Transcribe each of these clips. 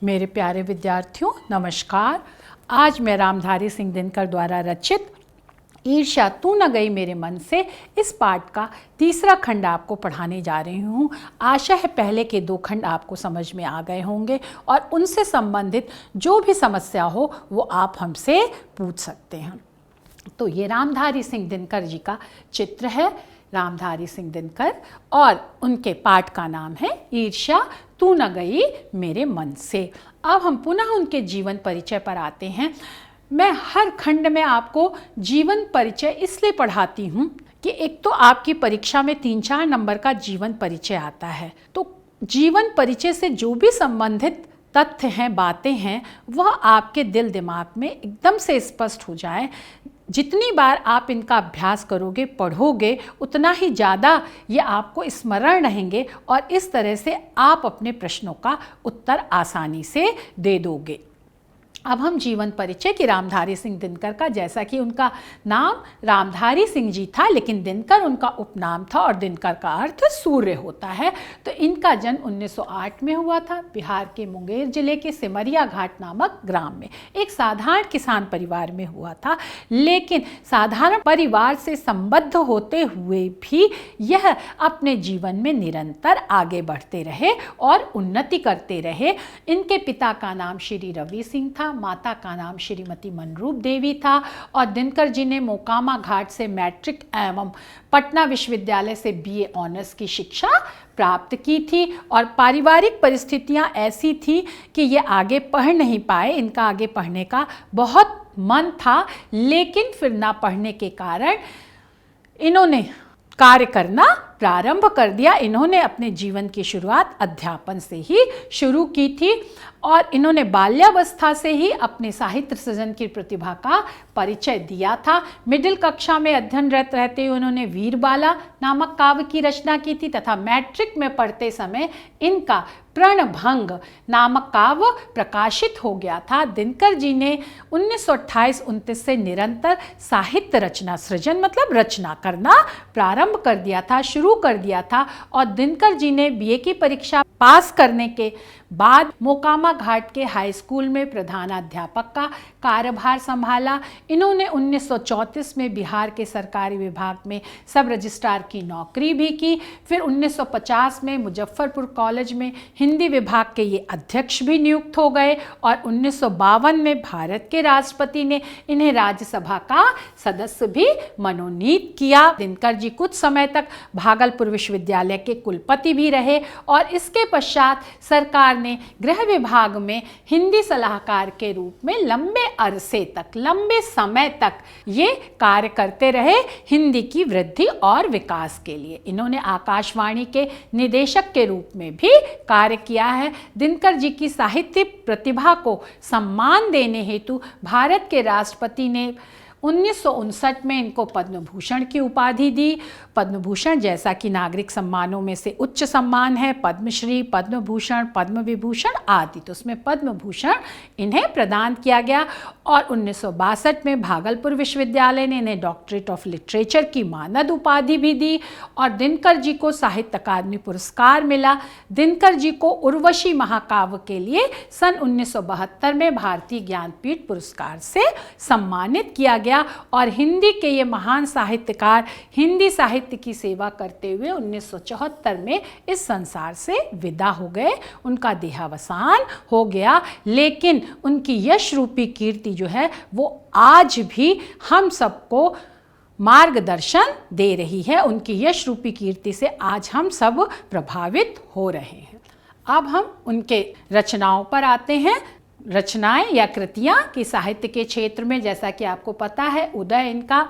मेरे प्यारे विद्यार्थियों नमस्कार। आज मैं रामधारी सिंह दिनकर द्वारा रचित ईर्ष्या तू न गई मेरे मन से इस पाठ का तीसरा खंड आपको पढ़ाने जा रही हूँ। आशा है पहले के 2 खंड आपको समझ में आ गए होंगे और उनसे संबंधित जो भी समस्या हो वो आप हमसे पूछ सकते हैं। तो ये रामधारी सिंह दिनकर जी का चित्र है, रामधारी सिंह दिनकर, और उनके पाठ का नाम है ईर्ष्या तू न गई मेरे मन से। अब हम पुनः उनके जीवन परिचय पर आते हैं। मैं हर खंड में आपको जीवन परिचय इसलिए पढ़ाती हूँ कि एक तो आपकी परीक्षा में 3-4 नंबर का जीवन परिचय आता है, तो जीवन परिचय से जो भी संबंधित तथ्य हैं, बातें हैं, वह आपके दिल दिमाग में एकदम से स्पष्ट हो जाए। जितनी बार आप इनका अभ्यास करोगे, पढ़ोगे, उतना ही ज़्यादा ये आपको स्मरण रहेंगे और इस तरह से आप अपने प्रश्नों का उत्तर आसानी से दे दोगे। अब हम जीवन परिचय की रामधारी सिंह दिनकर का, जैसा कि उनका नाम रामधारी सिंह जी था लेकिन दिनकर उनका उपनाम था और दिनकर का अर्थ सूर्य होता है। तो इनका जन्म 1908 में हुआ था, बिहार के मुंगेर जिले के सिमरिया घाट नामक ग्राम में। एक साधारण किसान परिवार में हुआ था, लेकिन साधारण परिवार से संबद्ध होते हुए भी यह अपने जीवन में निरंतर आगे बढ़ते रहे और उन्नति करते रहे। इनके पिता का नाम श्री रवि सिंह था, माता का नाम श्रीमती मनरूप देवी था और दिनकर जी ने मोकामा घाट से मैट्रिक एवं पटना विश्वविद्यालय से बीए ऑनर्स की शिक्षा प्राप्त की थी। और पारिवारिक परिस्थितियां ऐसी थी कि ये आगे पढ़ नहीं पाए। इनका आगे पढ़ने का बहुत मन था, लेकिन फिर ना पढ़ने के कारण इन्होंने कार्य करना प्रारंभ कर दिया। इन्होंने अपने जीवन की शुरुआत अध्यापन से ही शुरू की थी और इन्होंने बाल्यावस्था से ही अपने साहित्य सृजन की प्रतिभा का परिचय दिया था। मिडिल कक्षा में अध्ययनरत रहते हुए उन्होंने वीरबाला नामक काव्य की रचना की थी तथा मैट्रिक में पढ़ते समय इनका प्रणभंग नामक काव्य प्रकाशित हो गया था। दिनकर जी ने 1928-29 से निरंतर साहित्य रचना सृजन मतलब रचना करना प्रारंभ कर दिया था, शुरू कर दिया था। और दिनकर जी ने बीए की परीक्षा पास करने के बाद मोकामा घाट के हाई स्कूल में प्रधानाध्यापक का कार्यभार संभाला। इन्होंने 1934 में बिहार के सरकारी विभाग में सब रजिस्ट्रार की नौकरी भी की। फिर 1950 में मुजफ्फरपुर कॉलेज में हिंदी विभाग के ये अध्यक्ष भी नियुक्त हो गए और 1952 में भारत के राष्ट्रपति ने इन्हें राज्यसभा का सदस्य भी मनोनीत किया। दिनकर जी कुछ समय तक भागलपुर विश्वविद्यालय के कुलपति भी रहे और इसके पश्चात सरकार ने गृह विभाग में हिंदी सलाहकार के रूप में लंबे अरसे तक, लंबे समय तक ये कार्य करते रहे हिंदी की वृद्धि और विकास के लिए। इन्होंने आकाशवाणी के निदेशक के रूप में भी कार्य किया है। दिनकर जी की साहित्य प्रतिभा को सम्मान देने हेतु भारत के राष्ट्रपति ने 1959 में इनको पद्म भूषण की उपाधि दी। पद्म भूषण जैसा कि नागरिक सम्मानों में से उच्च सम्मान है, पद्मश्री, पद्म भूषण, पद्म विभूषण आदि, तो उसमें पद्म भूषण इन्हें प्रदान किया गया। और 1962 में भागलपुर विश्वविद्यालय ने इन्हें डॉक्टरेट ऑफ लिटरेचर की मानद उपाधि भी दी और दिनकर जी को साहित्य अकादमी पुरस्कार मिला। दिनकर जी को उर्वशी महाकाव्य के लिए सन 1972 में भारतीय ज्ञानपीठ पुरस्कार से सम्मानित किया गया और हिंदी के ये महान साहित्यकार हिंदी साहित्य की सेवा करते हुए 1974 में इस संसार से विदा हो गए। उनका देहावसान हो गया, लेकिन उनकी यश रूपी कीर्ति जो है वो आज भी हम सबको मार्गदर्शन दे रही है। उनकी यश रूपी कीर्ति से आज हम सब प्रभावित हो रहे हैं। अब हम उनके रचनाओं पर आते हैं। रचनाएं या कृतियां कि साहित्य के क्षेत्र में, जैसा कि आपको पता है, उदय इनका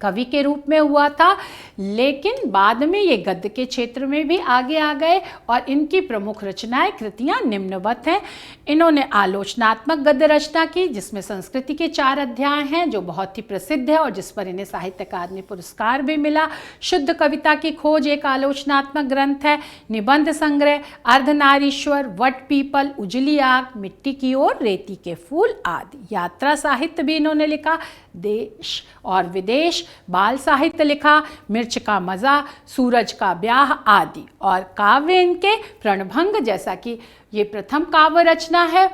कवि के रूप में हुआ था, लेकिन बाद में ये गद्य के क्षेत्र में भी आगे आ गए और इनकी प्रमुख रचनाएं कृतियां निम्नवत हैं। इन्होंने आलोचनात्मक गद्य रचना की जिसमें संस्कृति के 4 अध्याय हैं जो बहुत ही प्रसिद्ध है और जिस पर इन्हें साहित्य अकादमी पुरस्कार भी मिला। शुद्ध कविता की खोज एक आलोचनात्मक ग्रंथ है। निबंध संग्रह अर्धनारीश्वर, वट पीपल, उजली आग, मिट्टी की ओर, रेती के फूल आदि। यात्रा साहित्य भी इन्होंने लिखा। देश और विदेश, बाल साहित्य लिखा, मिर्च का मज़ा, सूरज का ब्याह आदि। और काव्य इनके प्रणभंग, जैसा कि ये प्रथम काव्य रचना है।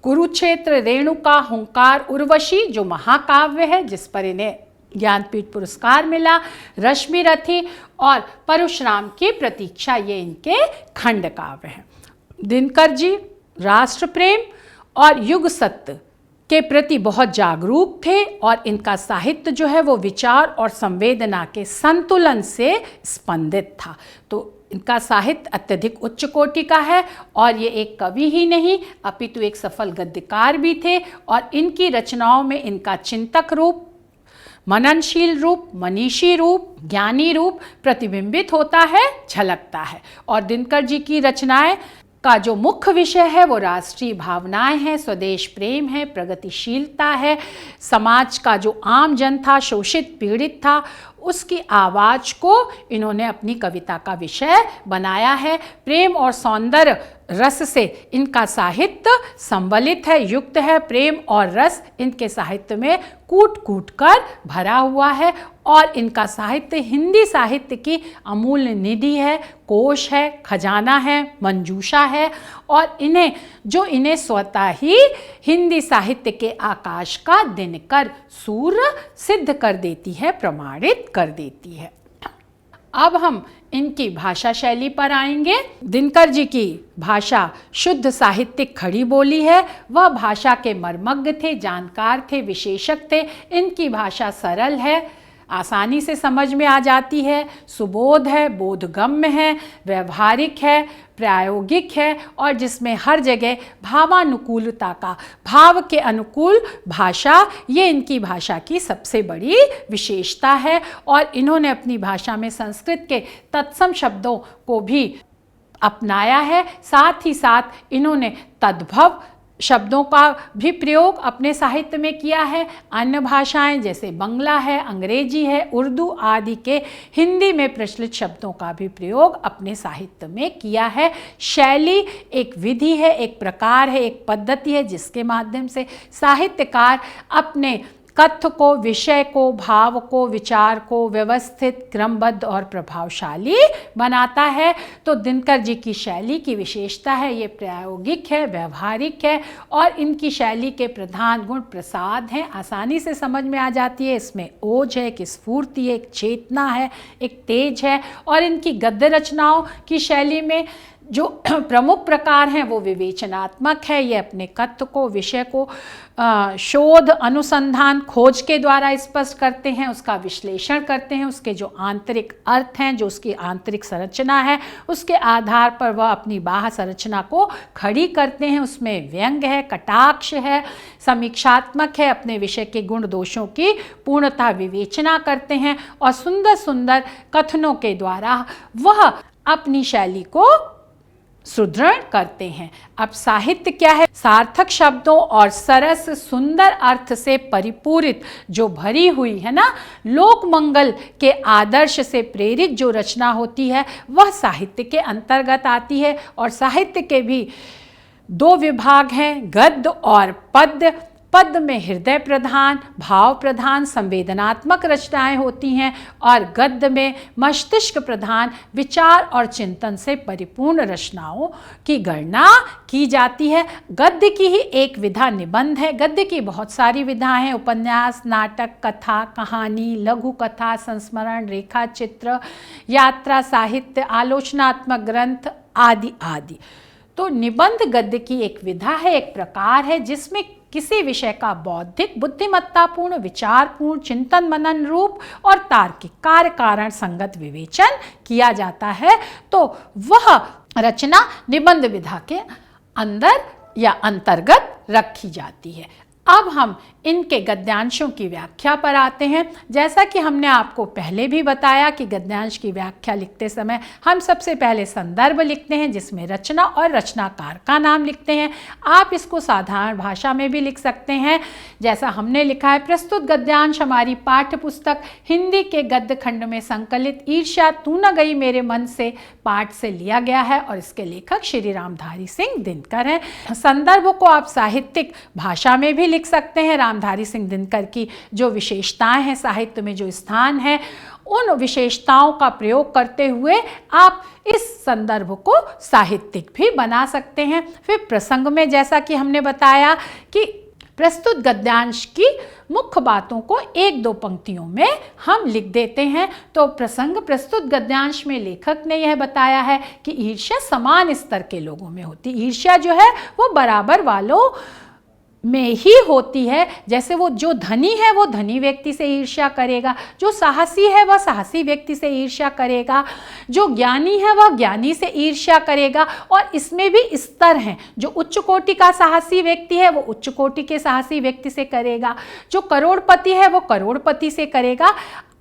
कुरुक्षेत्र, रेणुका, हुंकार, उर्वशी जो महाकाव्य है जिस पर इन्हें ज्ञानपीठ पुरस्कार मिला, रश्मि रथी और परशुराम की प्रतीक्षा, ये इनके खंड काव्य हैं। दिनकर जी राष्ट्र प्रेम और युग सत्य के प्रति बहुत जागरूक थे और इनका साहित्य जो है वो विचार और संवेदना के संतुलन से स्पंदित था। तो इनका साहित्य अत्यधिक उच्च कोटि का है और ये एक कवि ही नहीं अपितु एक सफल गद्यकार भी थे। और इनकी रचनाओं में इनका चिंतक रूप, मननशील रूप, मनीषी रूप, ज्ञानी रूप प्रतिबिंबित होता है, झलकता है। और दिनकर जी की रचनाएं का जो मुख्य विषय है वो राष्ट्रीय भावनाएं हैं, स्वदेश प्रेम है, प्रगतिशीलता है। समाज का जो आम जन था, शोषित पीड़ित था, उसकी आवाज़ को इन्होंने अपनी कविता का विषय बनाया है। प्रेम और सौंदर्य रस से इनका साहित्य संबलित है, युक्त है। प्रेम और रस इनके साहित्य में कूट कूट कर भरा हुआ है और इनका साहित्य हिंदी साहित्य की अमूल्य निधि है, कोश है, खजाना है, मंजूषा है। और इन्हें स्वतः ही हिंदी साहित्य के आकाश का दिनकर सूर्य सिद्ध कर देती है, प्रमाणित कर देती है। अब हम इनकी भाषा शैली पर आएंगे। दिनकर जी की भाषा शुद्ध साहित्यिक खड़ी बोली है। वह भाषा के मर्मज्ञ थे, जानकार थे, विशेषज्ञ थे। इनकी भाषा सरल है, आसानी से समझ में आ जाती है, सुबोध है, बोधगम्य है, व्यवहारिक है, प्रायोगिक है और जिसमें हर जगह भावानुकूलता का, भाव के अनुकूल भाषा, ये इनकी भाषा की सबसे बड़ी विशेषता है। और इन्होंने अपनी भाषा में संस्कृत के तत्सम शब्दों को भी अपनाया है। साथ ही साथ इन्होंने तद्भव शब्दों का भी प्रयोग अपने साहित्य में किया है। अन्य भाषाएं जैसे बंगला है, अंग्रेजी है, उर्दू आदि के हिंदी में प्रचलित शब्दों का भी प्रयोग अपने साहित्य में किया है। शैली एक विधि है, एक प्रकार है, एक पद्धति है जिसके माध्यम से साहित्यकार अपने कथ्य को, विषय को, भाव को, विचार को व्यवस्थित, क्रमबद्ध और प्रभावशाली बनाता है। तो दिनकर जी की शैली की विशेषता है, ये प्रायोगिक है, व्यवहारिक है और इनकी शैली के प्रधान गुण प्रसाद हैं, आसानी से समझ में आ जाती है। इसमें ओज है, एक स्फूर्ति है, एक चेतना है, एक तेज है। और इनकी गद्य रचनाओं की शैली में जो प्रमुख प्रकार हैं वो विवेचनात्मक है। ये अपने कथ्य को, विषय को शोध, अनुसंधान, खोज के द्वारा स्पष्ट करते हैं, उसका विश्लेषण करते हैं, उसके जो आंतरिक अर्थ हैं, जो उसकी आंतरिक संरचना है, उसके आधार पर वह अपनी बाह्य संरचना को खड़ी करते हैं। उसमें व्यंग्य है, कटाक्ष है, समीक्षात्मक है, अपने विषय के गुण दोषों की पूर्णतः विवेचना करते हैं और सुंदर सुंदर कथनों के द्वारा वह अपनी शैली को सुदृढ़ करते हैं। अब साहित्य क्या है? सार्थक शब्दों और सरस सुंदर अर्थ से परिपूरित जो भरी हुई है ना, लोक मंगल के आदर्श से प्रेरित जो रचना होती है वह साहित्य के अंतर्गत आती है। और साहित्य के भी दो विभाग हैं, गद्य और पद्य। पद्य में हृदय प्रधान, भाव प्रधान, संवेदनात्मक रचनाएं होती हैं और गद्य में मस्तिष्क प्रधान, विचार और चिंतन से परिपूर्ण रचनाओं की गणना की जाती है। गद्य की ही एक विधा निबंध है। गद्य की बहुत सारी विधाएं हैं, उपन्यास, नाटक, कथा, कहानी, लघु कथा, संस्मरण, रेखा चित्र, यात्रा साहित्य, आलोचनात्मक ग्रंथ आदि आदि। तो निबंध गद्य की एक विधा है, एक प्रकार है जिसमें किसी विषय का बौद्धिक, बुद्धिमत्तापूर्ण, विचारपूर्ण, चिंतन मनन रूप और तार्किक कार्य कारण संगत विवेचन किया जाता है। तो वह रचना निबंध विधा के अंदर या अंतर्गत रखी जाती है। अब हम इनके गद्यांशों की व्याख्या पर आते हैं। जैसा कि हमने आपको पहले भी बताया कि गद्यांश की व्याख्या लिखते समय हम सबसे पहले संदर्भ लिखते हैं जिसमें रचना और रचनाकार का नाम लिखते हैं। आप इसको साधारण भाषा में भी लिख सकते हैं जैसा हमने लिखा है। प्रस्तुत गद्यांश हमारी पाठ्य पुस्तक हिंदी के गद्य खंड में संकलित ईर्ष्या तू न गई मेरे मन से पाठ से लिया गया है और इसके लेखक श्री रामधारी सिंह दिनकर हैं। संदर्भ को आप साहित्यिक भाषा में भी लिख सकते हैं। रामधारी सिंह दिनकर की जो विशेषताएं हैं, साहित्य में जो स्थान है, उन विशेषताओं का प्रयोग करते हुए आप इस संदर्भ को साहित्यिक भी बना सकते हैं। फिर प्रसंग में जैसा कि हमने बताया कि प्रस्तुत गद्यांश की मुख्य बातों को एक दो पंक्तियों में हम लिख देते हैं। तो प्रसंग प्रस्तुत गद्यांश में लेखक ने यह बताया है कि ईर्ष्या समान स्तर के लोगों में होती। ईर्ष्या जो है वो बराबर वालों में ही होती है। जैसे वो जो धनी है वो धनी व्यक्ति से ईर्ष्या करेगा, जो साहसी है वह साहसी व्यक्ति से ईर्ष्या करेगा, जो ज्ञानी है वह ज्ञानी से ईर्ष्या करेगा। और इसमें भी स्तर हैं, जो उच्च कोटि का साहसी व्यक्ति है वो उच्च कोटि के साहसी व्यक्ति से करेगा, जो करोड़पति है वो करोड़पति से करेगा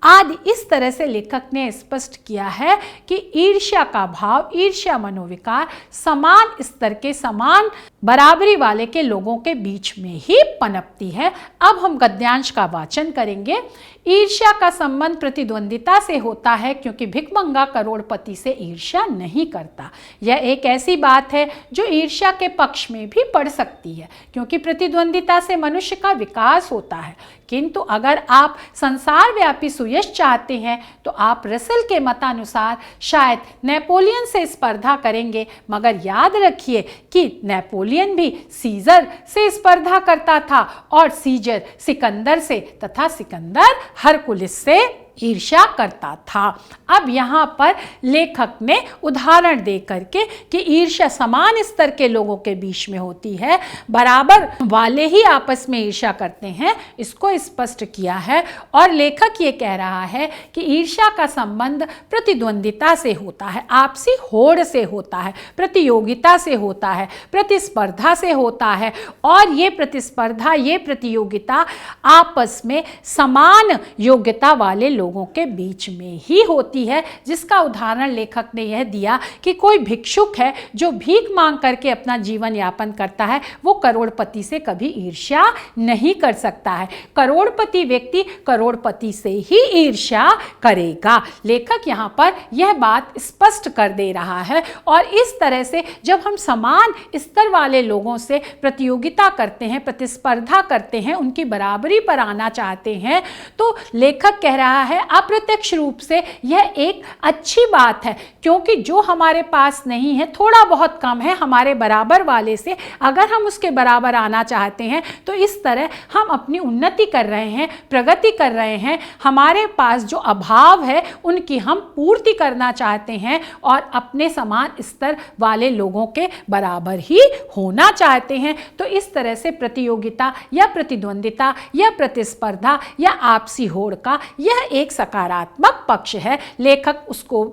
आदि। इस तरह से लेखक ने स्पष्ट किया है कि ईर्ष्या का भाव, ईर्ष्या मनोविकार समान स्तर के, समान बराबरी वाले के लोगों के बीच में ही पनपती है। अब हम गद्यांश का वाचन करेंगे। ईर्ष्या का संबंध प्रतिद्वंदिता से होता है, क्योंकि भिखमंगा करोड़पति से ईर्ष्या नहीं करता। यह एक ऐसी बात है जो ईर्ष्या के पक्ष में भी पड़ सकती है, क्योंकि प्रतिद्वंदिता से मनुष्य का विकास होता है। किंतु अगर आप संसार व्यापी सुयश चाहते हैं तो आप रसेल के मतानुसार शायद नेपोलियन से स्पर्धा करेंगे। मगर याद रखिए कि नेपोलियन भी सीजर से स्पर्धा करता था और सीजर सिकंदर से तथा सिकंदर हरकुलिस से ईर्ष्या करता था। अब यहाँ पर लेखक ने उदाहरण दे करके कि ईर्ष्या समान स्तर के लोगों के बीच में होती है, बराबर वाले ही आपस में ईर्ष्या करते हैं, इसको स्पष्ट किया है। और लेखक ये कह रहा है कि ईर्ष्या का संबंध प्रतिद्वंदिता से होता है, आपसी होड़ से होता है, प्रतियोगिता से होता है, प्रतिस्पर्धा से होता है। और ये प्रतिस्पर्धा, ये प्रतियोगिता आपस में समान योग्यता वाले लोगों के बीच में ही होती है। जिसका उदाहरण लेखक ने यह दिया कि कोई भिक्षुक है जो भीख मांग करके अपना जीवन यापन करता है, वो करोड़पति से कभी ईर्ष्या नहीं कर सकता है। करोड़पति व्यक्ति करोड़पति से ही ईर्ष्या करेगा। लेखक यहाँ पर यह बात स्पष्ट कर दे रहा है। और इस तरह से जब हम समान स्तर वाले लोगों से प्रतियोगिता करते हैं, प्रतिस्पर्धा करते हैं, उनकी बराबरी पर आना चाहते हैं, तो लेखक कह रहा है अप्रत्यक्ष रूप से यह एक अच्छी बात है, क्योंकि जो हमारे पास नहीं है, थोड़ा बहुत कम है हमारे बराबर वाले से, अगर हम उसके बराबर आना चाहते हैं तो इस तरह हम अपनी उन्नति कर रहे हैं, प्रगति कर रहे हैं। हमारे पास जो अभाव है उनकी हम पूर्ति करना चाहते हैं और अपने समान स्तर वाले लोगों के बराबर ही होना चाहते हैं। तो इस तरह से प्रतियोगिता या प्रतिद्वंदिता या प्रतिस्पर्धा या आपसी होड़ का यह एक सकारात्मक पक्ष है। लेखक उसको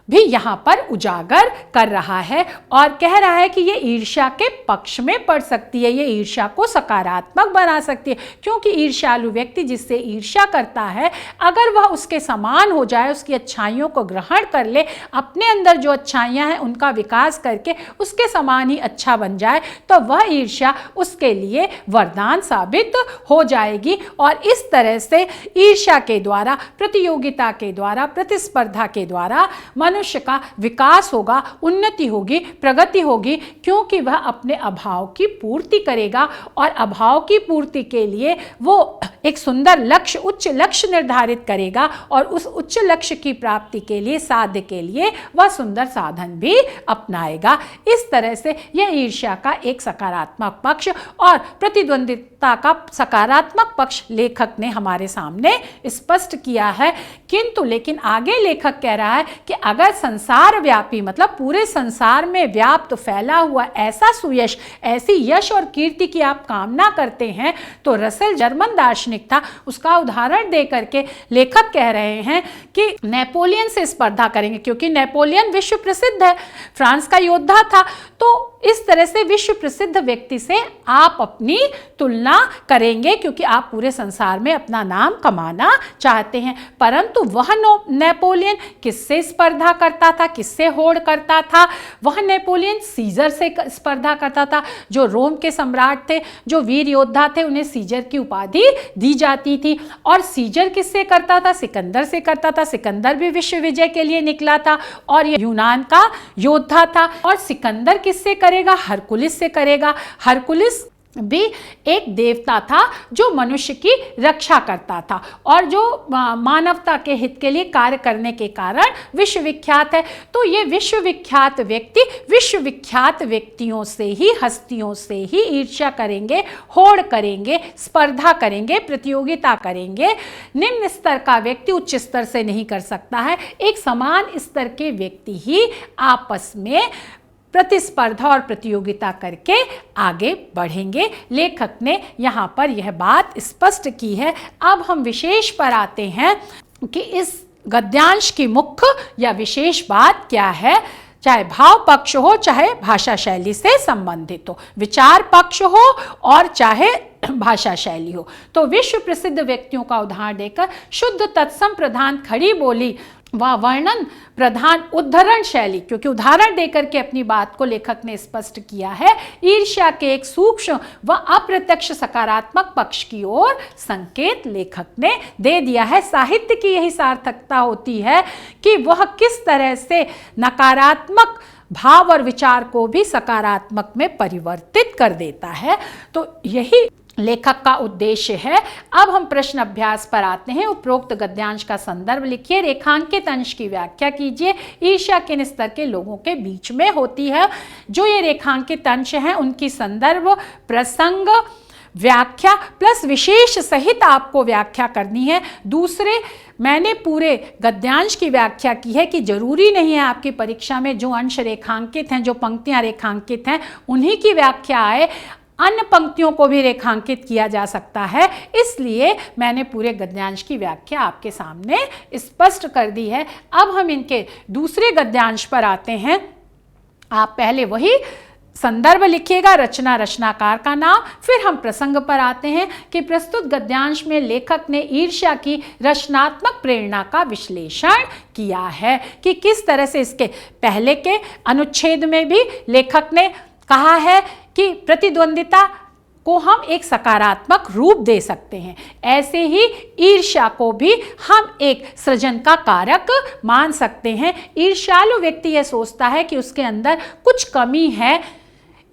भी यहाँ पर उजागर कर रहा है और कह रहा है कि ये ईर्ष्या के पक्ष में पड़ सकती है, ये ईर्ष्या को सकारात्मक बना सकती है। क्योंकि ईर्ष्यालु व्यक्ति जिससे ईर्ष्या करता है, अगर वह उसके समान हो जाए, उसकी अच्छाइयों को ग्रहण कर ले, अपने अंदर जो अच्छाइयाँ हैं उनका विकास करके उसके समान ही अच्छा बन जाए, तो वह ईर्ष्या उसके लिए वरदान साबित हो जाएगी। और इस तरह से ईर्ष्या के द्वारा, प्रतियोगिता के द्वारा, प्रतिस्पर्धा के द्वारा मनुष्य का विकास होगा, उन्नति होगी, प्रगति होगी, क्योंकि वह अपने अभाव की पूर्ति करेगा। और अभाव की पूर्ति के लिए वो एक सुंदर लक्ष्य, उच्च लक्ष्य निर्धारित करेगा और उस उच्च लक्ष्य की प्राप्ति के लिए, साध्य के लिए वह सुंदर साधन भी अपनाएगा। इस तरह से यह ईर्ष्या का एक सकारात्मक पक्ष और प्रतिद्वंदिता का सकारात्मक पक्ष लेखक ने हमारे सामने स्पष्ट किया है। किंतु लेकिन आगे लेखक कह रहा है कि अगर संसार व्यापी, मतलब पूरे संसार में व्याप्त फैला हुआ ऐसा सुयश, ऐसी यश और कीर्ति की आप कामना करते हैं, तो रसेल जर्मन दार्शनिक था, उसका उदाहरण दे करके लेखक कह रहे हैं कि नेपोलियन से स्पर्धा करेंगे, क्योंकि नेपोलियन विश्व प्रसिद्ध है, फ्रांस का योद्धा था। तो इस तरह से विश्व प्रसिद्ध व्यक्ति से आप अपनी तुलना करेंगे, क्योंकि आप पूरे संसार में अपना नाम कमाना चाहते हैं। परंतु वह नेपोलियन किससे स्पर्धा करता था, किससे होड़ करता था? वह नेपोलियन सीजर से स्पर्धा करता था। जो रोम के सम्राट थे, जो वीर योद्धा थे, उन्हें सीजर की उपाधि दी जाती थी। और सीजर किससे करता था? सिकंदर से करता था। सिकंदर भी विश्व विजय के लिए निकला था और ये यूनान का योद्धा था। और सिकंदर किससे करेगा? हरकुलिस से करेगा। हरकुलिस भी एक देवता था जो मनुष्य की रक्षा करता था और जो मानवता के हित के लिए कार्य करने के कारण विश्वविख्यात है। तो ये विश्वविख्यात व्यक्ति विश्वविख्यात व्यक्तियों से ही, हस्तियों से ही ईर्ष्या करेंगे, होड़ करेंगे, स्पर्धा करेंगे, प्रतियोगिता करेंगे। निम्न स्तर का व्यक्ति उच्च स्तर से नहीं कर सकता है। एक समान स्तर के व्यक्ति ही आपस में प्रतिस्पर्धा और प्रतियोगिता करके आगे बढ़ेंगे। लेखक ने यहाँ पर यह बात स्पष्ट की है। अब हम विशेष पर आते हैं कि इस गद्यांश की मुख्य या विशेष बात क्या है। चाहे भाव पक्ष हो, चाहे भाषा शैली से संबंधित हो, विचार पक्ष हो और चाहे भाषा शैली हो। तो विश्व प्रसिद्ध व्यक्तियों का उदाहरण देकर शुद्ध तत्सम प्रधान खड़ी बोली व वर्णन प्रधान उद्धरण शैली, क्योंकि उदाहरण देकर के अपनी बात को लेखक ने स्पष्ट किया है, ईर्ष्या के एक सूक्ष्म व अप्रत्यक्ष सकारात्मक पक्ष की ओर संकेत लेखक ने दे दिया है। साहित्य की यही सार्थकता होती है कि वह किस तरह से नकारात्मक भाव और विचार को भी सकारात्मक में परिवर्तित कर देता है। तो यही लेखक का उद्देश्य है। अब हम प्रश्न अभ्यास पर आते हैं। उपरोक्त गद्यांश का संदर्भ लिखिए, रेखांकित अंश की व्याख्या कीजिए। ईर्ष्या किन स्तर के लोगों के बीच में होती है? जो ये रेखांकित अंश हैं उनकी संदर्भ, प्रसंग, व्याख्या प्लस विशेष सहित आपको व्याख्या करनी है। दूसरे, मैंने पूरे गद्यांश की व्याख्या की है कि जरूरी नहीं है आपकी परीक्षा में जो अंश रेखांकित हैं, जो पंक्तियां रेखांकित हैं, उन्हीं की व्याख्या आए। अन्य पंक्तियों को भी रेखांकित किया जा सकता है, इसलिए मैंने पूरे गद्यांश की व्याख्या आपके सामने स्पष्ट कर दी है। अब हम इनके दूसरे गद्यांश पर आते हैं। आप पहले वही संदर्भ लिखिएगा, रचना, रचनाकार का नाम, फिर हम प्रसंग पर आते हैं कि प्रस्तुत गद्यांश में लेखक ने ईर्ष्या की रचनात्मक प्रेरणा का विश्लेषण किया है कि किस तरह से। इसके पहले के अनुच्छेद में भी लेखक ने कहा है कि प्रतिद्वंदिता को हम एक सकारात्मक रूप दे सकते हैं, ऐसे ही ईर्ष्या को भी हम एक सृजन का कारक मान सकते हैं। ईर्ष्यालु व्यक्ति यह सोचता है कि उसके अंदर कुछ कमी है,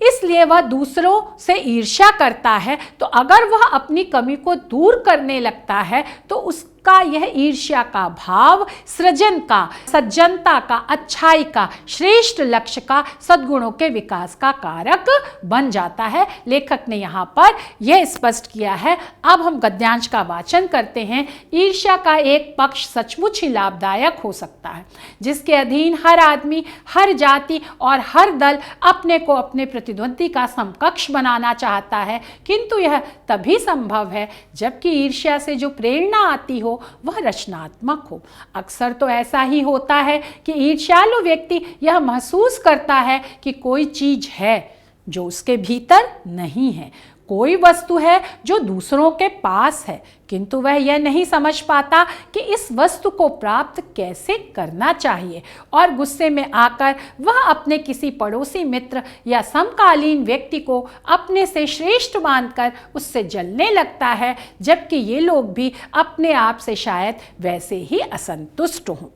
इसलिए वह दूसरों से ईर्ष्या करता है। तो अगर वह अपनी कमी को दूर करने लगता है तो उसका यह ईर्ष्या का भाव सृजन का, सज्जनता का, अच्छाई का, श्रेष्ठ लक्ष्य का, सद्गुणों के विकास का कारक बन जाता है। लेखक ने यहाँ पर यह स्पष्ट किया है। अब हम गद्यांश का वाचन करते हैं। ईर्ष्या का एक पक्ष सचमुच ही लाभदायक हो सकता है, जिसके अधीन हर आदमी, हर जाति और हर दल अपने को अपने प्रतिद्वंदी का समकक्ष बनाना चाहता है, किंतु यह तभी संभव है जबकि ईर्ष्या से जो प्रेरणा आती हो वह रचनात्मक हो। अक्सर तो ऐसा ही होता है कि ईर्ष्यालु व्यक्ति यह महसूस करता है कि कोई चीज है जो उसके भीतर नहीं है, कोई वस्तु है जो दूसरों के पास है, किंतु वह यह नहीं समझ पाता कि इस वस्तु को प्राप्त कैसे करना चाहिए, और गुस्से में आकर वह अपने किसी पड़ोसी मित्र या समकालीन व्यक्ति को अपने से श्रेष्ठ मानकर उससे जलने लगता है, जबकि ये लोग भी अपने आप से शायद वैसे ही असंतुष्ट हों।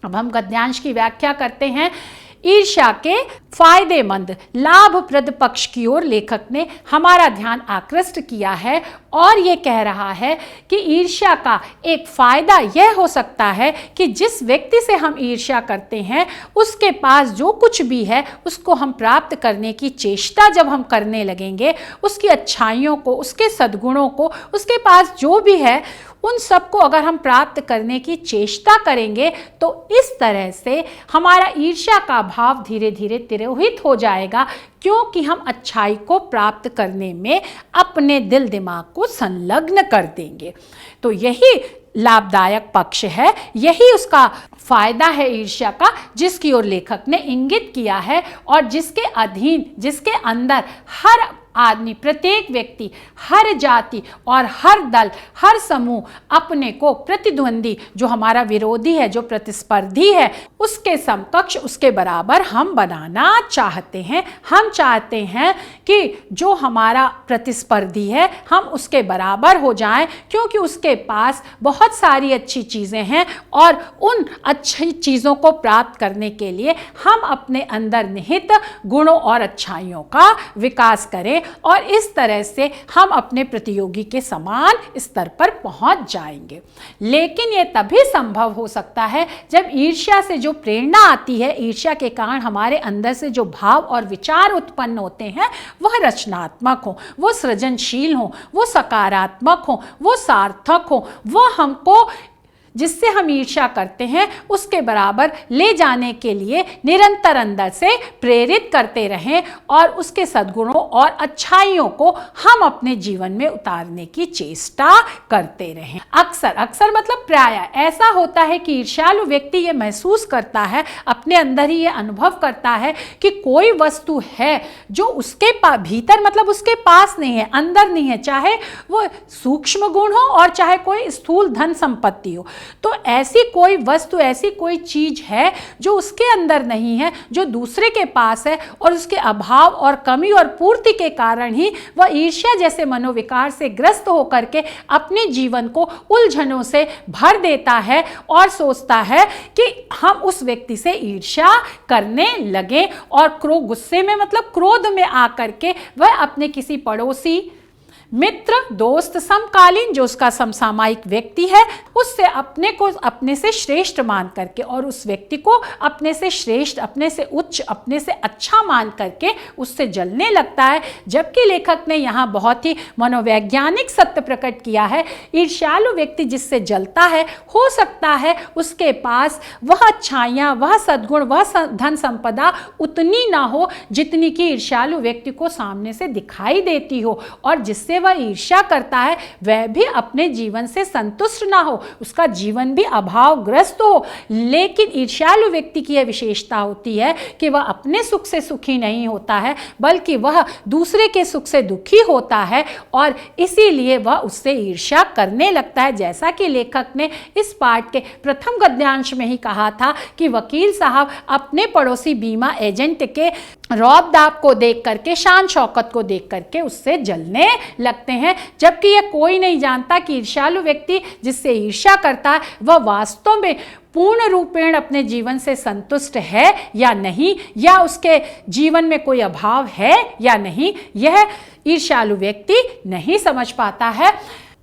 अब हम गद्यांश की व्याख्या करते हैं। ईर्ष्या के फायदेमंद, लाभप्रद पक्ष की ओर लेखक ने हमारा ध्यान आकृष्ट किया है और ये कह रहा है कि ईर्ष्या का एक फायदा यह हो सकता है कि जिस व्यक्ति से हम ईर्ष्या करते हैं उसके पास जो कुछ भी है उसको हम प्राप्त करने की चेष्टा जब हम करने लगेंगे, उसकी अच्छाइयों को, उसके सद्गुणों को, उसके पास जो भी है उन सबको अगर हम प्राप्त करने की चेष्टा करेंगे तो इस तरह से हमारा ईर्ष्या का भाव धीरे धीरे तिरोहित हो जाएगा, क्योंकि हम अच्छाई को प्राप्त करने में अपने दिल दिमाग को संलग्न कर देंगे। तो यही लाभदायक पक्ष है, यही उसका फायदा है ईर्ष्या का, जिसकी ओर लेखक ने इंगित किया है और जिसके अधीन, जिसके अंदर हर आदमी, प्रत्येक व्यक्ति, हर जाति और हर दल, हर समूह अपने को प्रतिद्वंदी, जो हमारा विरोधी है, जो प्रतिस्पर्धी है, उसके समकक्ष, उसके बराबर हम बनाना चाहते हैं। हम चाहते हैं कि जो हमारा प्रतिस्पर्धी है हम उसके बराबर हो जाएं, क्योंकि उसके पास बहुत सारी अच्छी चीज़ें हैं और उन अच्छी चीज़ों को प्राप्त करने के लिए हम अपने अंदर निहित गुणों और अच्छाइयों का विकास करें और इस तरह से हम अपने प्रतियोगी के समान स्तर पर पहुंच जाएंगे। लेकिन यह तभी संभव हो सकता है जब ईर्ष्या से जो प्रेरणा आती है, ईर्ष्या के कारण हमारे अंदर से जो भाव और विचार उत्पन्न होते हैं वह रचनात्मक हो, वो सृजनशील हो, वो सकारात्मक हो, वो सार्थक हो, वो हमको जिससे हम ईर्ष्या करते हैं उसके बराबर ले जाने के लिए निरंतर अंदर से प्रेरित करते रहें और उसके सद्गुणों और अच्छाइयों को हम अपने जीवन में उतारने की चेष्टा करते रहें। अक्सर मतलब प्रायः ऐसा होता है कि ईर्ष्यालु व्यक्ति ये महसूस करता है, अपने अंदर ही ये अनुभव करता है कि कोई वस्तु है जो उसके भीतर, मतलब उसके पास नहीं है, अंदर नहीं है, चाहे वो सूक्ष्म गुण हो और चाहे कोई स्थूल धन संपत्ति हो। तो ऐसी कोई वस्तु, ऐसी कोई चीज है जो उसके अंदर नहीं है, जो दूसरे के पास है, और उसके अभाव और कमी और पूर्ति के कारण ही वह ईर्ष्या जैसे मनोविकार से ग्रस्त होकर के अपने जीवन को उलझनों से भर देता है और सोचता है कि हम उस व्यक्ति से ईर्ष्या करने लगे और गुस्से में, मतलब क्रोध में आकर के वह अपने किसी पड़ोसी, मित्र, दोस्त, समकालीन जो उसका समसामयिक व्यक्ति है उससे अपने को अपने से श्रेष्ठ मान करके और उस व्यक्ति को अपने से श्रेष्ठ, अपने से उच्च, अपने से अच्छा मान करके उससे जलने लगता है। जबकि लेखक ने यहाँ बहुत ही मनोवैज्ञानिक सत्य प्रकट किया है। ईर्ष्यालु व्यक्ति जिससे जलता है, हो सकता है उसके पास वह अच्छाइयाँ, वह सद्गुण, वह धन संपदा उतनी ना हो जितनी कि ईर्ष्यालु व्यक्ति को सामने से दिखाई देती हो, और जिससे वह ईर्ष्या करता है वह भी अपने जीवन से संतुष्ट ना हो, उसका जीवन भी अभावग्रस्त हो। लेकिन ईर्ष्यालु व्यक्ति की यह विशेषता होती है कि वह अपने सुख से सुखी नहीं होता है, बल्कि वह दूसरे के सुख से दुखी होता है और इसीलिए वह उससे ईर्ष्या करने लगता है। जैसा कि लेखक ने इस पाठ के प्रथम गद्यांश में ही कहा था कि वकील साहब अपने पड़ोसी बीमा एजेंट के रौब दाब को देख करके, शान शौकत को देख करके उससे जलने लगते हैं, जबकि यह कोई नहीं जानता कि ईर्ष्यालु व्यक्ति जिससे ईर्ष्या करता है वह वास्तव में पूर्ण रूपेण अपने जीवन से संतुष्ट है या नहीं, या उसके जीवन में कोई अभाव है या नहीं, यह ईर्ष्यालु व्यक्ति नहीं समझ पाता है।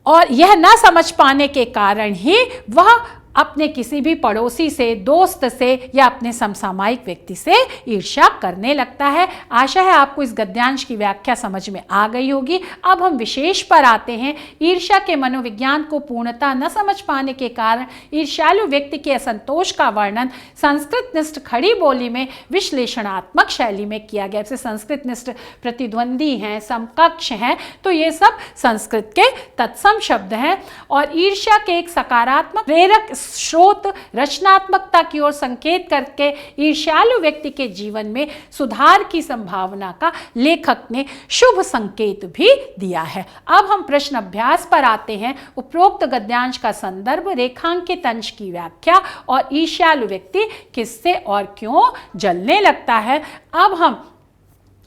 और यह न समझ पाने के कारण ही वह अपने किसी भी पड़ोसी से, दोस्त से या अपने समसामयिक व्यक्ति से ईर्ष्या करने लगता है। आशा है आपको इस गद्यांश की व्याख्या समझ में आ गई होगी। अब हम विशेष पर आते हैं। ईर्ष्या के मनोविज्ञान को पूर्णतः न समझ पाने के कारण ईर्ष्यालु व्यक्ति के असंतोष का वर्णन संस्कृत निष्ठ खड़ी बोली में विश्लेषणात्मक शैली में किया गया। जैसे संस्कृत निष्ठ प्रतिद्वंदी हैं, समकक्ष हैं, तो ये सब संस्कृत के तत्सम शब्द हैं। और ईर्ष्या के एक सकारात्मक प्रेरक स्रोत रचनात्मकता की ओर संकेत करके ईर्ष्यालु व्यक्ति के जीवन में सुधार की संभावना का लेखक ने शुभ संकेत भी दिया है। अब हम प्रश्न अभ्यास पर आते हैं। उपरोक्त गद्यांश का संदर्भ, रेखांकित अंश की व्याख्या और ईर्ष्यालु व्यक्ति किससे और क्यों जलने लगता है। अब हम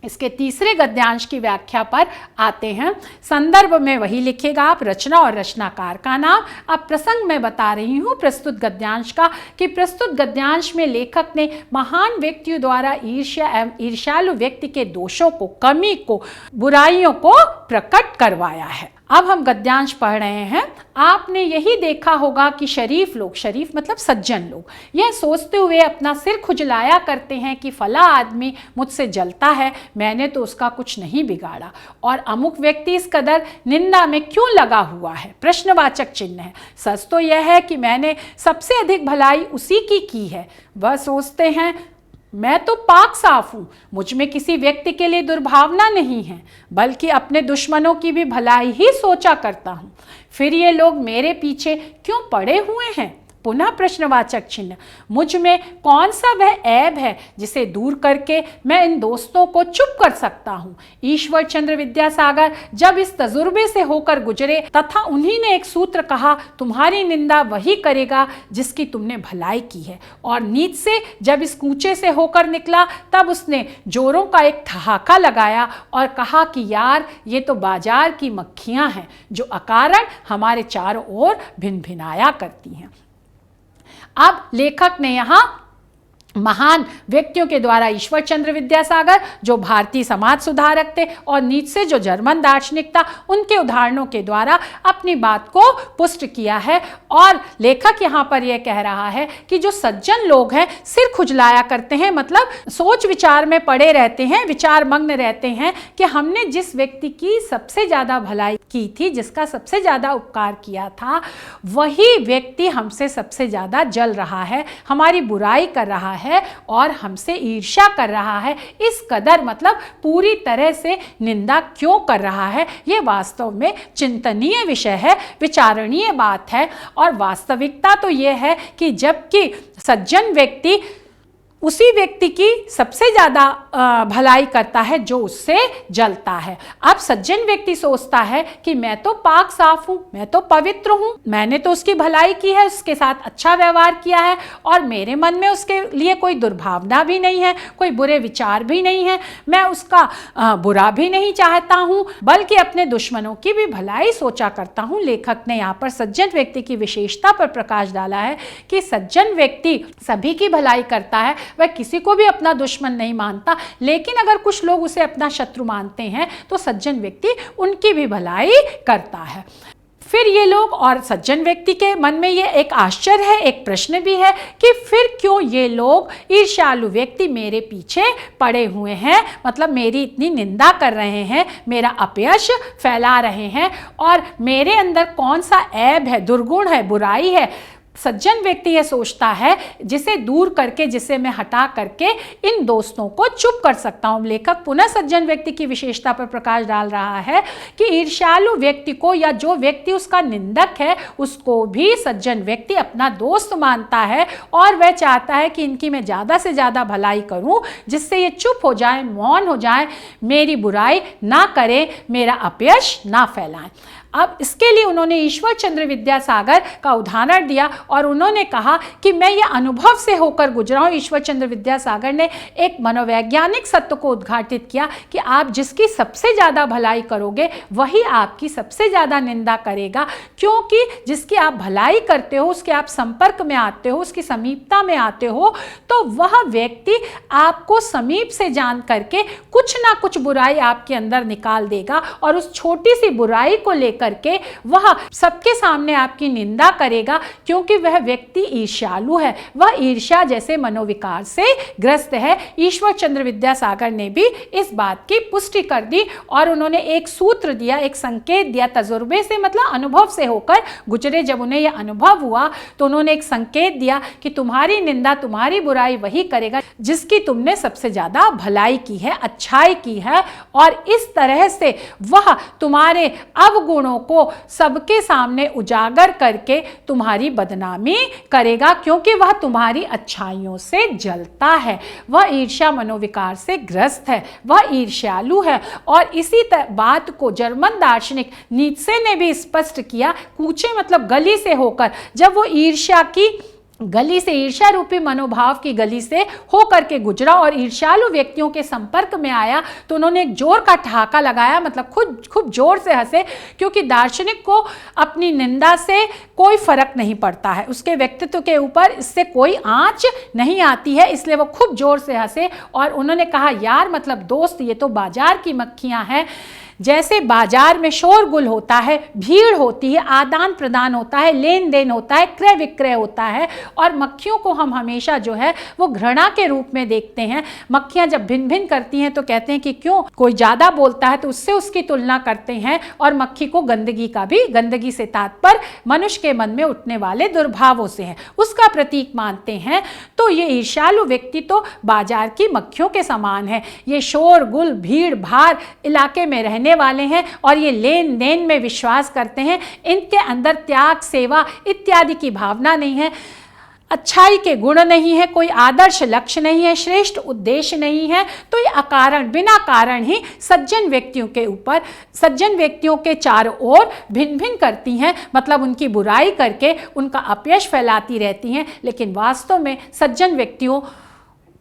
इसके तीसरे गद्यांश की व्याख्या पर आते हैं। संदर्भ में वही लिखेगा आप, रचना और रचनाकार का नाम। अब प्रसंग मैं बता रही हूँ प्रस्तुत गद्यांश का कि प्रस्तुत गद्यांश में लेखक ने महान व्यक्तियों द्वारा ईर्ष्या एवं ईर्ष्यालु व्यक्ति के दोषों को, कमी को, बुराइयों को प्रकट करवाया है। अब हम गद्यांश पढ़ रहे हैं। आपने यही देखा होगा कि शरीफ लोग, शरीफ मतलब सज्जन लोग, यह सोचते हुए अपना सिर खुजलाया करते हैं कि फला आदमी मुझसे जलता है, मैंने तो उसका कुछ नहीं बिगाड़ा, और अमुक व्यक्ति इस कदर निंदा में क्यों लगा हुआ है, प्रश्नवाचक चिन्ह है। सच तो यह है कि मैंने सबसे अधिक भलाई उसी की है। वह सोचते हैं मैं तो पाक साफ हूँ, मुझ में किसी व्यक्ति के लिए दुर्भावना नहीं है, बल्कि अपने दुश्मनों की भी भलाई ही सोचा करता हूँ। फिर ये लोग मेरे पीछे क्यों पड़े हुए हैं? पुनः प्रश्नवाचक चिन्ह। मुझ में कौन सा वह ऐब है जिसे दूर करके मैं इन दोस्तों को चुप कर सकता हूँ। ईश्वर चंद्र विद्यासागर जब इस तजुर्बे से होकर गुजरे तथा उन्हीं ने एक सूत्र कहा, तुम्हारी निंदा वही करेगा जिसकी तुमने भलाई की है। और नीच से जब इस कूचे से होकर निकला तब उसने जोरों का एक ठहाका लगाया और कहा कि यार ये तो बाजार की मक्खियां हैं जो अकारण हमारे चारों ओर भिन भिनाया करती हैं। अब लेखक ने यहाँ महान व्यक्तियों के द्वारा ईश्वर चंद्र विद्यासागर जो भारतीय समाज सुधारक थे और नीत्शे जो जर्मन दार्शनिक था, उनके उदाहरणों के द्वारा अपनी बात को पुष्ट किया है। और लेखक यहाँ पर यह कह रहा है कि जो सज्जन लोग हैं सिर खुजलाया करते हैं, मतलब सोच विचार में पड़े रहते हैं, विचार मग्न रहते हैं कि हमने जिस व्यक्ति की सबसे ज़्यादा भलाई की थी, जिसका सबसे ज़्यादा उपकार किया था, वही व्यक्ति हमसे सबसे ज़्यादा जल रहा है, हमारी बुराई कर रहा है और हमसे ईर्ष्या कर रहा है। इस कदर मतलब पूरी तरह से निंदा क्यों कर रहा है, ये वास्तव में चिंतनीय विषय है, विचारणीय बात है। और वास्तविकता तो ये है कि जबकि सज्जन व्यक्ति उसी व्यक्ति की सबसे ज़्यादा भलाई करता है जो उससे जलता है। अब सज्जन व्यक्ति सोचता है कि मैं तो पाक साफ हूँ, मैं तो पवित्र हूँ, मैंने तो उसकी भलाई की है, उसके साथ अच्छा व्यवहार किया है और मेरे मन में उसके लिए कोई दुर्भावना भी नहीं है, कोई बुरे विचार भी नहीं है, मैं उसका बुरा भी नहीं चाहता हूँ, बल्कि अपने दुश्मनों की भी भलाई सोचा करता हूँ। लेखक ने यहाँ पर सज्जन व्यक्ति की विशेषता पर प्रकाश डाला है कि सज्जन व्यक्ति सभी की भलाई करता है, वह किसी को भी अपना दुश्मन नहीं मानता। लेकिन अगर कुछ लोग उसे अपना शत्रु मानते हैं तो सज्जन व्यक्ति उनकी भी भलाई करता है। फिर ये लोग और सज्जन व्यक्ति के मन में ये एक आश्चर्य है, एक प्रश्न भी है कि फिर क्यों ये लोग ईर्ष्यालु व्यक्ति मेरे पीछे पड़े हुए हैं, मतलब मेरी इतनी निंदा कर रहे हैं, मेरा अपयश फैला रहे हैं और मेरे अंदर कौन सा ऐब है, दुर्गुण है, बुराई है। सज्जन व्यक्ति यह सोचता है जिसे दूर करके, जिसे मैं हटा करके इन दोस्तों को चुप कर सकता हूँ। लेखक पुनः सज्जन व्यक्ति की विशेषता पर प्रकाश डाल रहा है कि ईर्ष्यालु व्यक्ति को या जो व्यक्ति उसका निंदक है उसको भी सज्जन व्यक्ति अपना दोस्त मानता है और वह चाहता है कि इनकी मैं ज़्यादा से ज़्यादा भलाई करूँ जिससे ये चुप हो जाए, मौन हो जाए, मेरी बुराई ना करें, मेरा अपयश ना फैलाएं। अब इसके लिए उन्होंने ईश्वर चंद्र विद्यासागर का उदाहरण दिया और उन्होंने कहा कि मैं ये अनुभव से होकर गुजरा हूँ। ईश्वर चंद्र विद्यासागर ने एक मनोवैज्ञानिक सत्य को उद्घाटित किया कि आप जिसकी सबसे ज़्यादा भलाई करोगे वही आपकी सबसे ज़्यादा निंदा करेगा, क्योंकि जिसकी आप भलाई करते हो, उसके आप संपर्क में आते हो, उसकी समीपता में आते हो, तो वह व्यक्ति आपको समीप से जान करके कुछ ना कुछ बुराई आपके अंदर निकाल देगा और उस छोटी सी बुराई को लेकर करके वह सबके सामने आपकी निंदा करेगा, क्योंकि वह व्यक्ति ईर्ष्यालु है, वह ईर्ष्या जैसे मनोविकार से ग्रस्त है। ईश्वर चंद्र विद्यासागर ने भी इस बात की पुष्टि कर दी और उन्होंने एक सूत्र दिया, एक संकेत दिया, तजुर्बे से मतलब अनुभव से होकर गुजरे। जब उन्हें यह अनुभव हुआ तो उन्होंने एक संकेत दिया कि तुम्हारी निंदा, तुम्हारी बुराई वही करेगा जिसकी तुमने सबसे ज्यादा भलाई की है, अच्छाई की है, और इस तरह से वह तुम्हारे अवगुणों को सबके सामने उजागर करके तुम्हारी बदनामी करेगा, क्योंकि वह तुम्हारी अच्छाइयों से जलता है, वह ईर्ष्या मनोविकार से ग्रस्त है, वह ईर्ष्यालु है। और इसी बात को जर्मन दार्शनिक नीत्शे ने भी स्पष्ट किया। कूचे मतलब गली से होकर, जब वो ईर्ष्या की गली से, ईर्ष्या रूपी मनोभाव की गली से होकर के गुजरा और ईर्ष्यालु व्यक्तियों के संपर्क में आया तो उन्होंने एक जोर का ठहाका लगाया, मतलब खूब जोर से हंसे, क्योंकि दार्शनिक को अपनी निंदा से कोई फर्क नहीं पड़ता है, उसके व्यक्तित्व के ऊपर इससे कोई आंच नहीं आती है, इसलिए वो खूब जोर से हंसे और उन्होंने कहा, यार मतलब दोस्त, ये तो बाजार की मक्खियां हैं। जैसे बाजार में शोरगुल होता है, भीड़ होती है, आदान प्रदान होता है, लेन देन होता है, क्रय विक्रय होता है, और मक्खियों को हम हमेशा जो है वो घृणा के रूप में देखते हैं। मक्खियां जब भिन भिन करती हैं तो कहते हैं कि क्यों, कोई ज़्यादा बोलता है तो उससे उसकी तुलना करते हैं, और मक्खी को गंदगी का भी, गंदगी से तात्पर्य मनुष्य के मन में उठने वाले दुर्भावों से है, उसका प्रतीक मानते हैं। तो ये ईर्ष्यालु व्यक्ति तो बाजार की मक्खियों के समान है। ये शोरगुल, भीड़ भाड़ इलाके में रहने देने वाले हैं और ये लेन देन में विश्वास करते हैं। इनके अंदर त्याग, सेवा इत्यादि की भावना नहीं है, अच्छाई के गुण नहीं है, कोई आदर्श लक्ष्य नहीं है, श्रेष्ठ उद्देश्य नहीं है। तो ये अकारण, बिना कारण ही सज्जन व्यक्तियों के ऊपर, सज्जन व्यक्तियों के चारों ओर भिन्न भिन्न करती हैं, मतलब उनकी बुराई करके उनका अपयश फैलाती रहती हैं। लेकिन वास्तव में सज्जन व्यक्तियों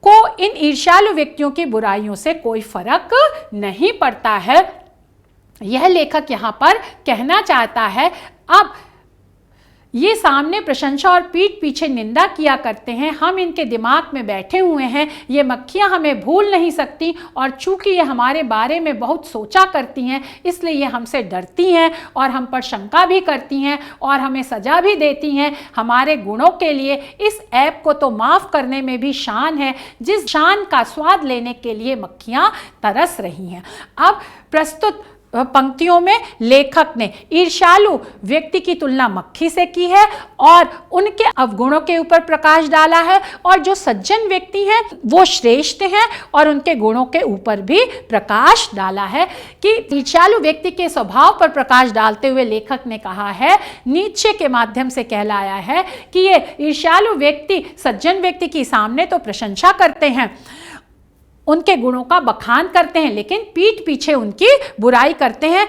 को इन ईर्ष्यालु व्यक्तियों की बुराइयों से कोई फर्क नहीं पड़ता है। यह लेखक यहाँ पर कहना चाहता है। अब ये सामने प्रशंसा और पीठ पीछे निंदा किया करते हैं, हम इनके दिमाग में बैठे हुए हैं, ये मक्खियाँ हमें भूल नहीं सकती और चूंकि ये हमारे बारे में बहुत सोचा करती हैं, इसलिए ये हमसे डरती हैं और हम पर शंका भी करती हैं और हमें सजा भी देती हैं हमारे गुणों के लिए। इस ऐप को तो माफ़ करने में भी शान है, जिस शान का स्वाद लेने के लिए मक्खियाँ तरस रही हैं। अब प्रस्तुत पंक्तियों में लेखक ने ईर्ष्यालु व्यक्ति की तुलना मक्खी से की है और उनके अवगुणों के ऊपर प्रकाश डाला है, और जो सज्जन व्यक्ति हैं वो श्रेष्ठ हैं और उनके गुणों के ऊपर भी प्रकाश डाला है। कि ईर्ष्यालु व्यक्ति के स्वभाव पर प्रकाश डालते हुए लेखक ने कहा है, नीचे के माध्यम से कहलाया है कि ये ईर्ष्यालु व्यक्ति सज्जन व्यक्ति की सामने तो प्रशंसा करते हैं, उनके गुणों का बखान करते हैं, लेकिन पीठ पीछे उनकी बुराई करते हैं।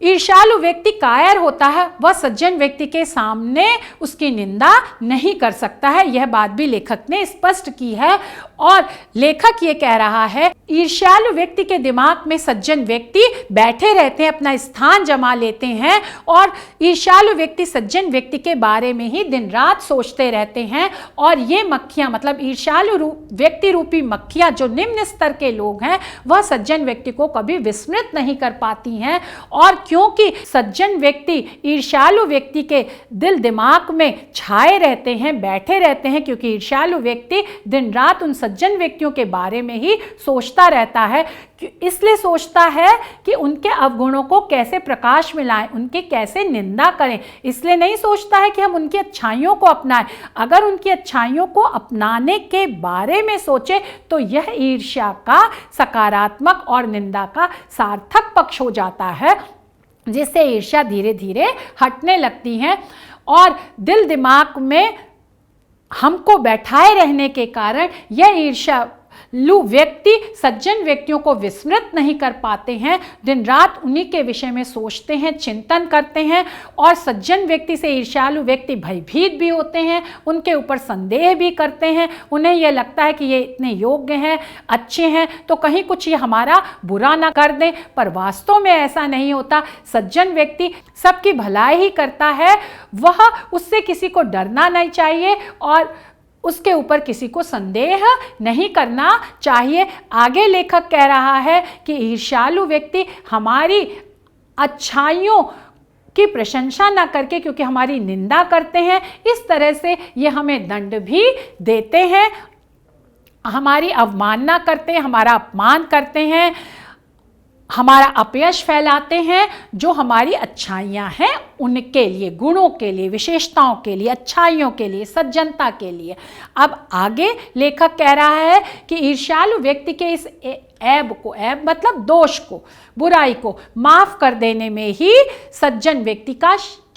ईर्ष्यालु व्यक्ति कायर होता है, वह सज्जन व्यक्ति के सामने उसकी निंदा नहीं कर सकता है। यह बात भी लेखक ने स्पष्ट की है। और लेखक ये कह रहा है, ईर्ष्यालु व्यक्ति के दिमाग में सज्जन व्यक्ति बैठे रहते हैं, अपना स्थान जमा लेते हैं और ईर्ष्यालु व्यक्ति सज्जन व्यक्ति के बारे में ही दिन रात सोचते रहते हैं। और ये मक्खियाँ, मतलब ईर्ष्यालु व्यक्ति रूपी मक्खियाँ जो निम्न स्तर के लोग हैं, वह सज्जन व्यक्ति को कभी विस्मृत नहीं कर पाती हैं। और क्योंकि सज्जन व्यक्ति ईर्ष्यालु व्यक्ति के दिल दिमाग में छाए रहते हैं, बैठे रहते हैं, क्योंकि ईर्ष्यालु व्यक्ति दिन रात उन सज्जन व्यक्तियों के बारे में ही सोचता रहता है। इसलिए सोचता है कि उनके अवगुणों को कैसे प्रकाश में लाएं, उनके कैसे निंदा करें। इसलिए नहीं सोचता है कि हम उनकी अच्छाइयों को अपनाएं। अगर उनकी अच्छाइयों को अपनाने के बारे में सोचे तो यह ईर्ष्या का सकारात्मक और निंदा का सार्थक पक्ष हो जाता है, जिससे ईर्ष्या धीरे धीरे हटने लगती है। और दिल दिमाग में हमको बैठाए रहने के कारण यह ईर्ष्यालु व्यक्ति सज्जन व्यक्तियों को विस्मृत नहीं कर पाते हैं, दिन रात उन्हीं के विषय में सोचते हैं, चिंतन करते हैं। और सज्जन व्यक्ति से ईर्ष्यालु व्यक्ति भयभीत भी होते हैं, उनके ऊपर संदेह भी करते हैं। उन्हें यह लगता है कि ये इतने योग्य हैं, अच्छे हैं, तो कहीं कुछ ये हमारा बुरा ना कर दें। पर वास्तव में ऐसा नहीं होता। सज्जन व्यक्ति सबकी भलाई ही करता है, वह उससे किसी को डरना नहीं चाहिए और उसके ऊपर किसी को संदेह नहीं करना चाहिए। आगे लेखक कह रहा है कि ईर्ष्यालु व्यक्ति हमारी अच्छाइयों की प्रशंसा ना करके, क्योंकि हमारी निंदा करते हैं, इस तरह से ये हमें दंड भी देते हैं, हमारी अवमानना करते हैं, हमारा अपमान करते हैं, हमारा अपयश फैलाते हैं। जो हमारी अच्छाइयाँ हैं उनके लिए, गुणों के लिए, विशेषताओं के लिए, अच्छाइयों के लिए, सज्जनता के लिए। अब आगे लेखक कह रहा है कि ईर्ष्यालु व्यक्ति के इस ऐब को, ऐब मतलब दोष को, बुराई को माफ़ कर देने में ही सज्जन व्यक्ति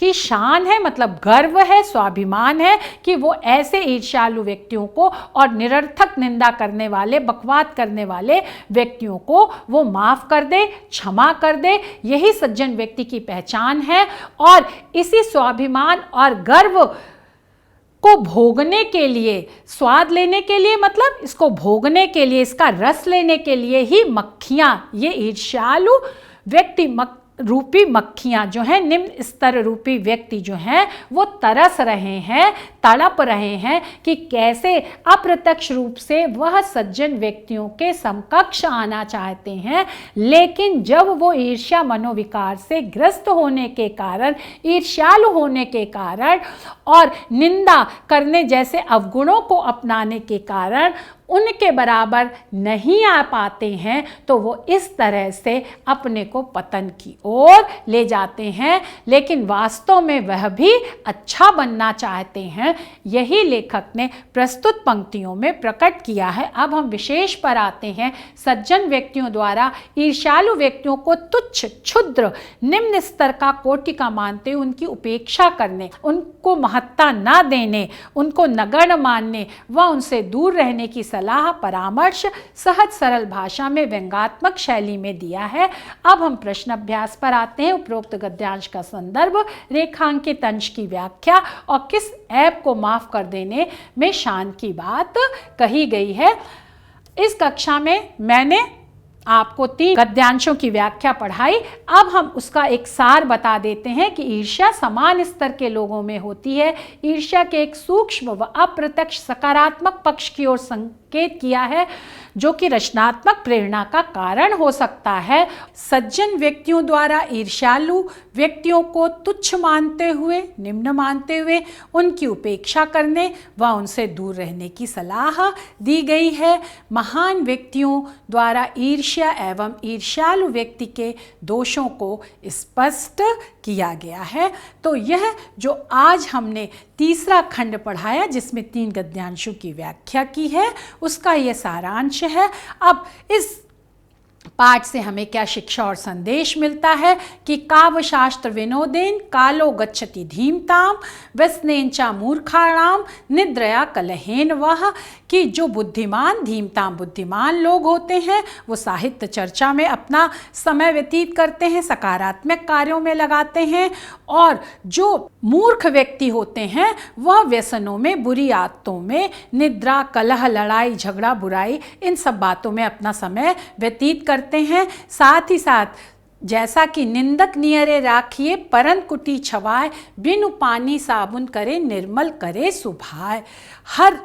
की शान है, मतलब गर्व है, स्वाभिमान है कि वो ऐसे ईर्ष्यालु व्यक्तियों को और निरर्थक निंदा करने वाले, बकवाद करने वाले व्यक्तियों को वो माफ़ कर दे, क्षमा कर दे। यही सज्जन व्यक्ति की पहचान है। और इसी स्वाभिमान और गर्व को भोगने के लिए, स्वाद लेने के लिए, मतलब इसको भोगने के लिए, इसका रस लेने के लिए ही मक्खियाँ, ये ईर्ष्यालु व्यक्ति रूपी मक्खियाँ जो हैं, निम्न स्तर रूपी व्यक्ति जो हैं, वो तरस रहे हैं, तड़प रहे हैं कि कैसे अप्रत्यक्ष रूप से वह सज्जन व्यक्तियों के समकक्ष आना चाहते हैं, लेकिन जब वो ईर्ष्या मनोविकार से ग्रस्त होने के कारण, ईर्ष्यालु होने के कारण और निंदा करने जैसे अवगुणों को अपनाने के कारण उनके बराबर नहीं आ पाते हैं तो वो इस तरह से अपने को पतन की ओर ले जाते हैं, लेकिन वास्तव में वह भी अच्छा बनना चाहते हैं। यही लेखक ने प्रस्तुत पंक्तियों में प्रकट किया है। अब हम विशेष पर आते हैं। सज्जन व्यक्तियों द्वारा ईर्ष्यालु व्यक्तियों को तुच्छ, क्षुद्र, निम्न स्तर का कोटि का मानते हुए उनकी उपेक्षा करने, उनको महत्ता न देने, उनको नगण्य मानने व उनसे दूर रहने की सलाह, परामर्श सहज सरल भाषा में व्यंग्यात्मक शैली में दिया है। अब हम प्रश्न अभ्यास पर आते हैं। उपरोक्त गद्यांश का संदर्भ, रेखांकित अंश की व्याख्या और किस ऐप को माफ कर देने में शान की बात कही गई है। इस कक्षा में मैंने आपको 3 गद्यांशों की व्याख्या पढ़ाई। अब हम उसका एक सार बता देते हैं कि ईर्ष्या समान स्तर के लोगों में होती है। ईर्ष्या के एक सूक्ष्म व अप्रत्यक्ष सकारात्मक पक्ष की ओर संकेत किया है, जो कि रचनात्मक प्रेरणा का कारण हो सकता है। सज्जन व्यक्तियों द्वारा ईर्ष्यालु व्यक्तियों को तुच्छ मानते हुए, निम्न मानते हुए उनकी उपेक्षा करने व उनसे दूर रहने की सलाह दी गई है। महान व्यक्तियों द्वारा ईर्ष्या एवं ईर्ष्यालु व्यक्ति के दोषों को स्पष्ट किया गया है। तो यह जो आज हमने तीसरा खंड पढ़ाया, जिसमें 3 गद्यांशों की व्याख्या की है, उसका यह सारांश है। अब इस पाठ से हमें क्या शिक्षा और संदेश मिलता है कि काव्यशास्त्र विनोदेन कालो गच्छति धीमताम व्यसनेन चा मूर्खाणाम निद्रया कलहेन वह, कि जो बुद्धिमान धीमताम बुद्धिमान लोग होते हैं वो साहित्य चर्चा में अपना समय व्यतीत करते हैं, सकारात्मक कार्यों में लगाते हैं, और जो मूर्ख व्यक्ति होते हैं वह व्यसनों में, बुरी आदतों में, निद्रा, कलह, लड़ाई झगड़ा, बुराई, इन सब बातों में अपना समय व्यतीत करते हैं। साथ ही साथ जैसा कि निंदक नियरे राखिए परन कुटी छवाए, बिनु पानी साबुन करे निर्मल करे सुभाए। हर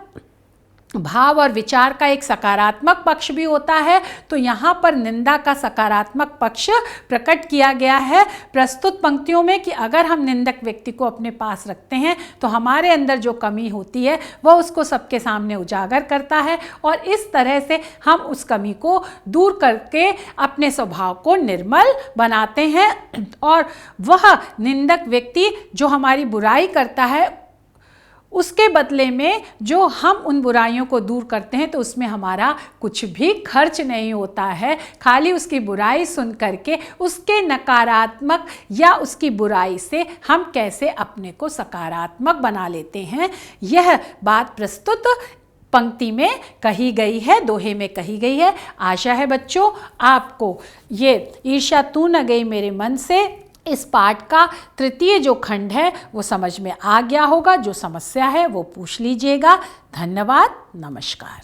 भाव और विचार का एक सकारात्मक पक्ष भी होता है, तो यहाँ पर निंदा का सकारात्मक पक्ष प्रकट किया गया है प्रस्तुत पंक्तियों में कि अगर हम निंदक व्यक्ति को अपने पास रखते हैं तो हमारे अंदर जो कमी होती है वह उसको सबके सामने उजागर करता है, और इस तरह से हम उस कमी को दूर करके अपने स्वभाव को निर्मल बनाते हैं। और वह निंदक व्यक्ति जो हमारी बुराई करता है, उसके बदले में जो हम उन बुराइयों को दूर करते हैं तो उसमें हमारा कुछ भी खर्च नहीं होता है। खाली उसकी बुराई सुन करके उसके नकारात्मक या उसकी बुराई से हम कैसे अपने को सकारात्मक बना लेते हैं, यह बात प्रस्तुत पंक्ति में कही गई है, दोहे में कही गई है। आशा है बच्चों आपको ये ईर्ष्या तू न गई मेरे मन से इस पाठ का तृतीय जो खंड है वो समझ में आ गया होगा। जो समस्या है वो पूछ लीजिएगा। धन्यवाद, नमस्कार।